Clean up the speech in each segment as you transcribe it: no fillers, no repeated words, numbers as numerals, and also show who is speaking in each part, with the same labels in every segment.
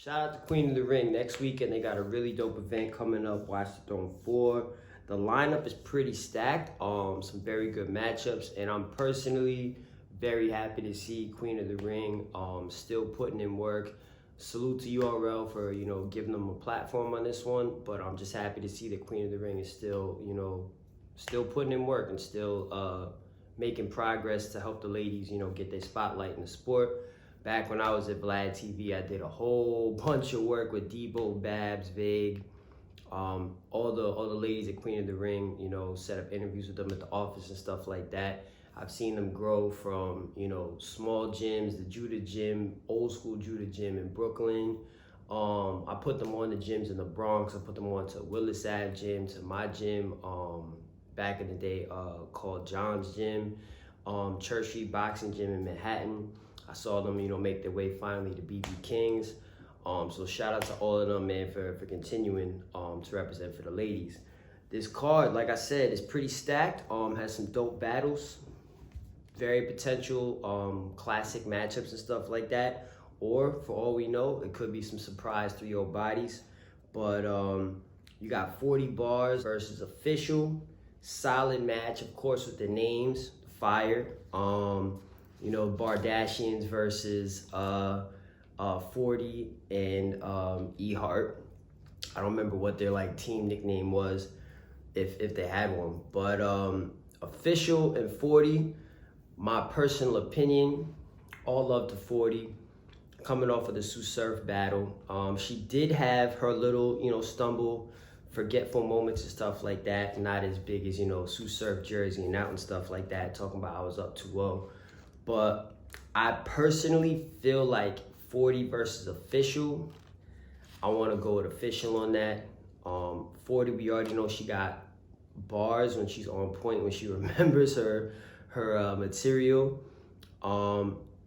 Speaker 1: Shout out to Queen of the Ring. Next weekend, they got a really dope event coming up, Watch the Throne 4. The lineup is pretty stacked, some very good matchups, and I'm personally very happy to see Queen of the Ring still putting in work. Salute to URL for, giving them a platform on this one, but I'm just happy to see that Queen of the Ring is still, still putting in work and still making progress to help the ladies, get their spotlight in the sport. Back when I was at Vlad TV, I did a whole bunch of work with Debo, Babs, Vig, all the ladies at Queen of the Ring, set up interviews with them at the office and stuff like that. I've seen them grow from, small gyms, the Judah Gym, old school Judah Gym in Brooklyn. I put them on the gyms in the Bronx. I put them on to Willis Ave Gym, to my gym, back in the day, called John's Gym, Church Street Boxing Gym in Manhattan. I saw them, make their way finally to BB Kings. So shout out to all of them, man, for continuing to represent for the ladies. This card, like I said, is pretty stacked. Has some dope battles, very potential classic matchups and stuff like that. Or for all we know, it could be some surprise 3-0 bodies. But you got 40 bars versus official. Solid match, of course, with the names, fire. Bardashians versus 40 and E-Heart. I don't remember what their team nickname was, if they had one. But official and 40, my personal opinion, all love to 40. Coming off of the Sue Surf battle, she did have her little, stumble, forgetful moments and stuff like that. Not as big as, Sue Surf jersey and out and stuff like that, talking about I was up 2-0. But I personally feel like 40 versus official. I want to go with official on that. 40, we already know she got bars when she's on point, when she remembers her material.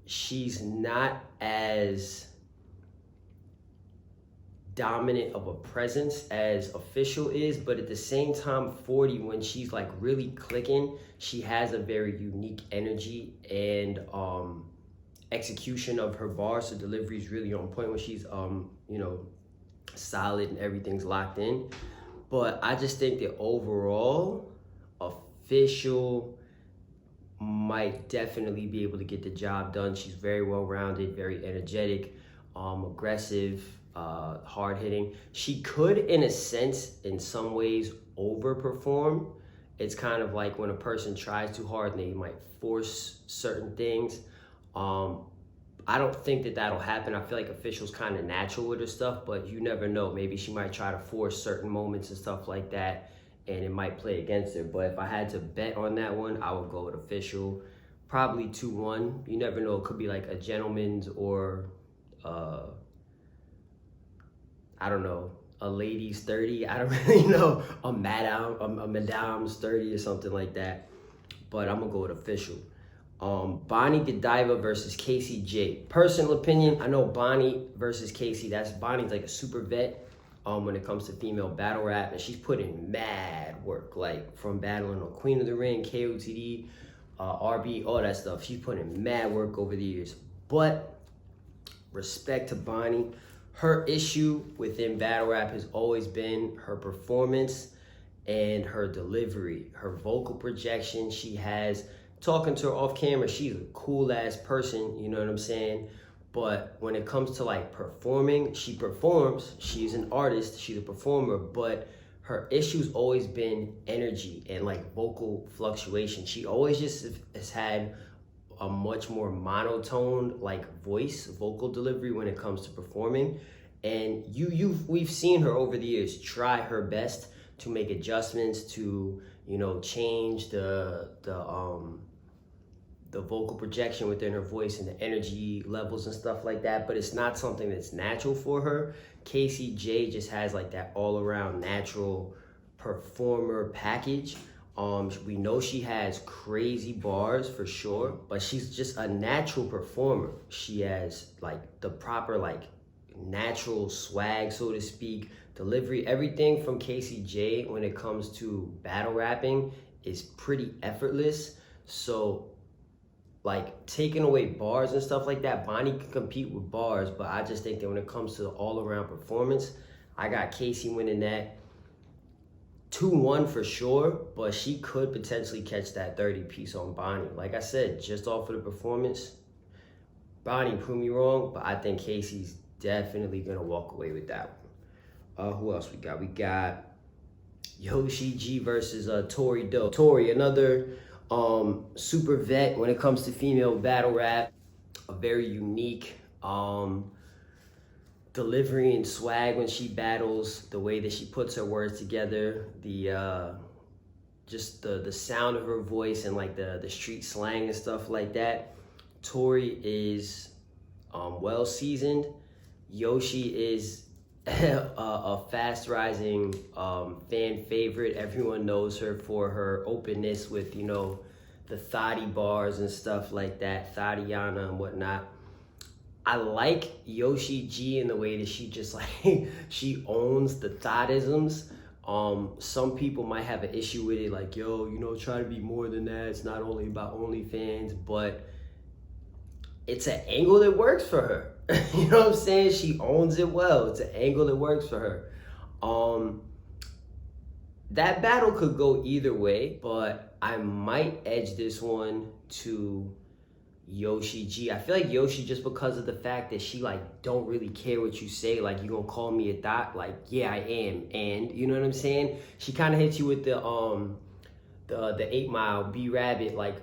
Speaker 1: She's not as dominant of a presence as official is, but at the same time, 40, when she's really clicking, she has a very unique energy and execution of her bars. So delivery is really on point when she's solid and everything's locked in. But I just think that overall, official might definitely be able to get the job done. She's very well-rounded, very energetic, aggressive, hard-hitting. She could, in a sense, in some ways, overperform. It's kind of like when a person tries too hard and they might force certain things. I don't think that that'll happen. I feel like official's kind of natural with her stuff, but you never know. Maybe she might try to force certain moments and stuff like that, and it might play against her. But if I had to bet on that one, I would go with official. Probably 2-1. You never know. It could be like a gentleman's or I don't know, a lady's 30. I don't really know. A madame's 30 or something like that. But I'm gonna go with official. Bonnie Godiva versus Casey J. Personal opinion, I know Bonnie versus Casey, Bonnie's like a super vet when it comes to female battle rap, and she's put in mad work, from battling on Queen of the Ring, QOTR, RB, all that stuff. She's put in mad work over the years. But respect to Bonnie. Her issue within battle rap has always been her performance and her delivery, her vocal projection. She has, talking to her off camera, she's a cool ass person, you know what I'm saying? But when it comes to performing, she performs, she's an artist, she's a performer, but her issue's always been energy and vocal fluctuation. She always just has had a much more monotone vocal delivery when it comes to performing. And we've seen her over the years try her best to make adjustments, to change the vocal projection within her voice and the energy levels and stuff like that, but it's not something that's natural for her. Casey J just has that all-around natural performer package. We know she has crazy bars for sure, but she's just a natural performer. She has the proper natural swag, so to speak, delivery. Everything from Casey J when it comes to battle rapping is pretty effortless. So like taking away bars and stuff like that, Bonnie can compete with bars, but I just think that when it comes to the all-around performance, I got Casey winning that 2-1 for sure, but she could potentially catch that 30 piece on Bonnie. Like I said, just off of the performance, Bonnie proved me wrong, but I think Casey's definitely gonna walk away with that one. Who else we got? We got Yoshi G versus Torido. Tori, another super vet when it comes to female battle rap. A very unique delivery and swag when she battles, the way that she puts her words together, the just the sound of her voice and like the street slang and stuff like that. Tori is well seasoned. Yoshi is a fast rising fan favorite. Everyone knows her for her openness with, you know, the thotty bars and stuff like that, Thotiana and whatnot. I like Yoshi G in the way that she just like, she owns the thotisms. Some people might have an issue with it, like, yo, you know, try to be more than that. It's not only about OnlyFans, but it's an angle that works for her. You know what I'm saying? She owns it well. It's an angle that works for her. That battle could go either way, but I might edge this one to Yoshi G. I feel like Yoshi, just because of the fact that she like don't really care what you say, like you gonna call me a thot, like yeah I am, and you know what I'm saying? She kind of hits you with the 8 Mile B Rabbit like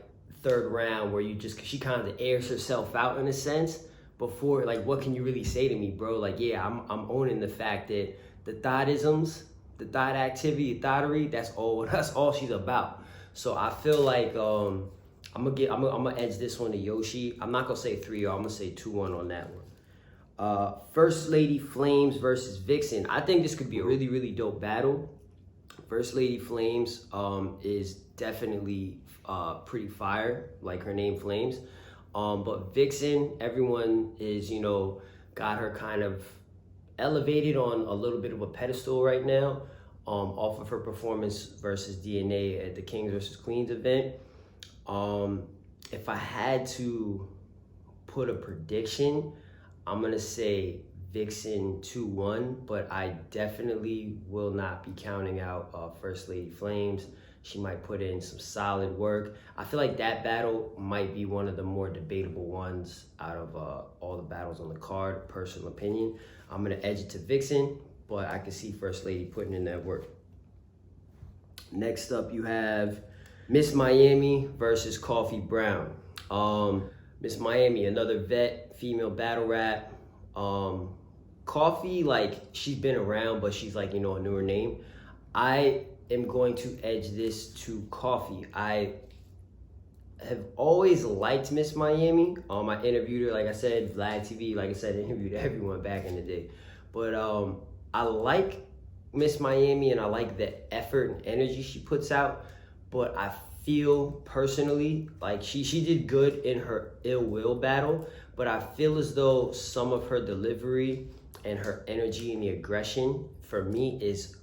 Speaker 1: third round where she kind of airs herself out in a sense before, like, what can you really say to me, bro? Like, yeah, I'm owning the fact that the thotisms, the thought activity, the thottery, that's all she's about. So I feel like I'm gonna edge this one to Yoshi. I'm not gonna say 3-0. I'm gonna say 2-1 on that one. First Lady Flames versus Vixen. I think this could be a really, really dope battle. First Lady Flames is definitely pretty fire, like her name Flames. But Vixen, everyone is, you know, got her kind of elevated on a little bit of a pedestal right now, off of her performance versus DNA at the Kings versus Queens event. If I had to put a prediction, I'm gonna say Vixen 2-1, but I definitely will not be counting out First Lady Flames. She might put in some solid work. I feel like that battle might be one of the more debatable ones out of all the battles on the card, personal opinion. I'm gonna edge it to Vixen, but I can see First Lady putting in that work. Next up, you have Miss Miami versus Coffee Brown. Miss Miami, another vet, female battle rap. Coffee, like, she's been around, but she's like, you know, a newer name. I am going to edge this to Coffee. I have always liked Miss Miami. I interviewed her, like I said, Vlad TV, like I said, I interviewed everyone back in the day. But I like Miss Miami and I like the effort and energy she puts out, but I feel personally like she did good in her Ill Will battle, but I feel as though some of her delivery and her energy and the aggression for me is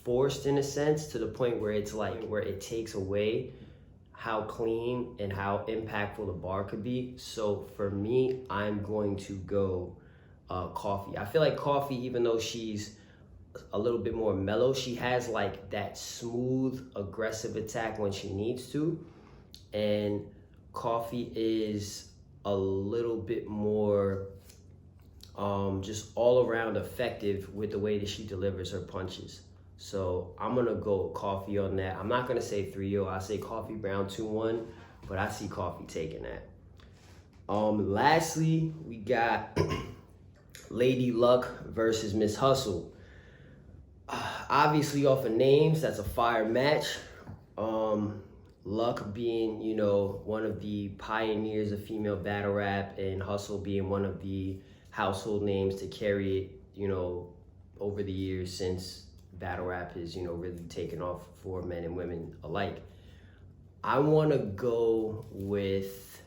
Speaker 1: forced in a sense, to the point where it's like where it takes away how clean and how impactful the bar could be. So for me, I'm going to go Coffee. I feel like Coffee, even though she's a little bit more mellow, she has like that smooth, aggressive attack when she needs to. And Coffee is a little bit more just all around effective with the way that she delivers her punches. So I'm gonna go Coffee on that. I'm not gonna say 3-0. I say Coffee Brown 2-1, but I see Coffee taking that. Lastly, we got Lady Luck versus Miss Hustle. Obviously, off of names, that's a fire match. Luck being, you know, one of the pioneers of female battle rap, and Hustle being one of the household names to carry it, you know, over the years since battle rap has, you know, really taken off for men and women alike. I want to go with,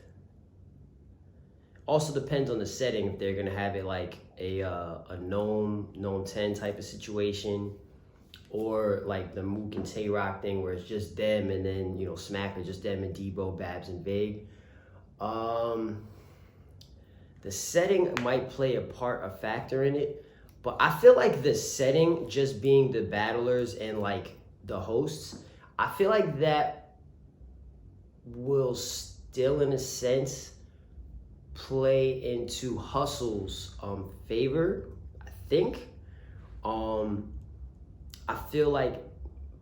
Speaker 1: also depends on the setting, if they're going to have it like a known 10 type of situation, or like the Mook and Tay Rock thing where it's just them and then, you know, Smack is just them and Debo, Babs, and Vague. The setting might play a factor in it, but I feel like the setting, just being the battlers and like the hosts, I feel like that will still, in a sense, play into Hustle's favor, I think. I feel like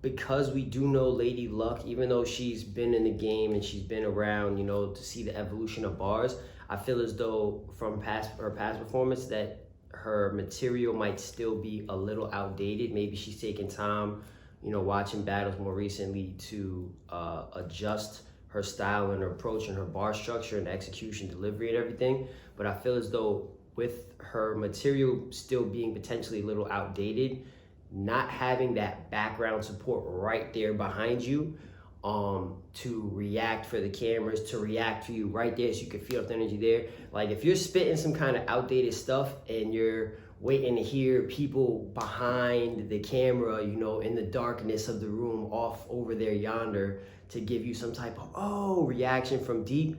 Speaker 1: because we do know Lady Luck, even though she's been in the game and she's been around, you know, to see the evolution of bars, I feel as though from her past performance that her material might still be a little outdated. Maybe she's taking time, you know, watching battles more recently to adjust her style and her approach and her bar structure and execution, delivery and everything. But I feel as though with her material still being potentially a little outdated, not having that background support right there behind you to react for the cameras, to react to you right there so you can feel the energy there. Like if you're spitting some kind of outdated stuff and you're waiting to hear people behind the camera, you know, in the darkness of the room off over there yonder to give you some type of reaction from deep,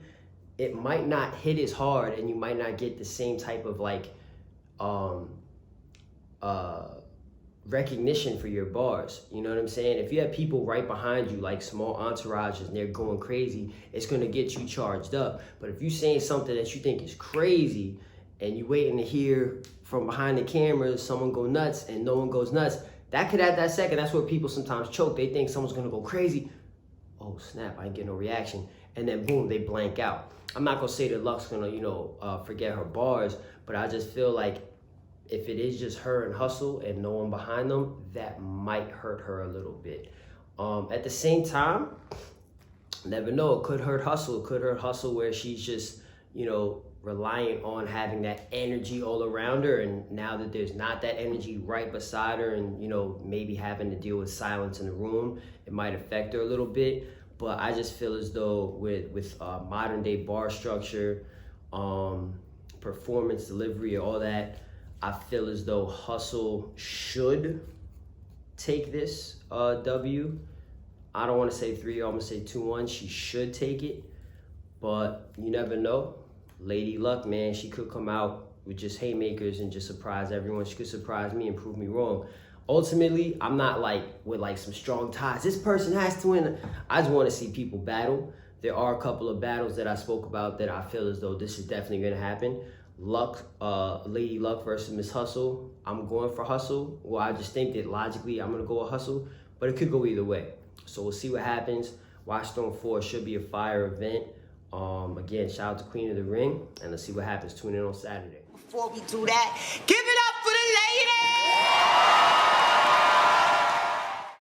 Speaker 1: it might not hit as hard and you might not get the same type of like recognition for your bars. You know what I'm saying? If you have people right behind you like small entourages and they're going crazy, it's going to get you charged up. But if you're saying something that you think is crazy and you're waiting to hear from behind the camera someone go nuts and no one goes nuts, that could, at that second, that's where people sometimes choke. They think someone's going to go crazy. Oh snap, I ain't get no reaction. And then boom, they blank out. I'm not going to say that Luck's going to, you know, forget her bars, but I just feel like if it is just her and Hustle and no one behind them, that might hurt her a little bit. At the same time, never know, it could hurt Hustle. It could hurt Hustle where she's just, you know, reliant on having that energy all around her. And now that there's not that energy right beside her and, you know, maybe having to deal with silence in the room, it might affect her a little bit. But I just feel as though with modern day bar structure, performance, delivery, all that, I feel as though Hustle should take this W. I don't want to say 3, I'm going to say 2-1. She should take it, but you never know. Lady Luck, man, she could come out with just haymakers and just surprise everyone. She could surprise me and prove me wrong. Ultimately, I'm not like with like some strong ties. This person has to win. I just want to see people battle. There are a couple of battles that I spoke about that I feel as though this is definitely going to happen. Luck, Lady Luck versus Miss Hustle. I'm going for Hustle. Well, I just think that logically I'm going to go with Hustle, but it could go either way. So we'll see what happens. Watch Stone 4 should be a fire event. Again, shout out to Queen of the Ring, and let's see what happens. Tune in on Saturday.
Speaker 2: Before we do that, give it up.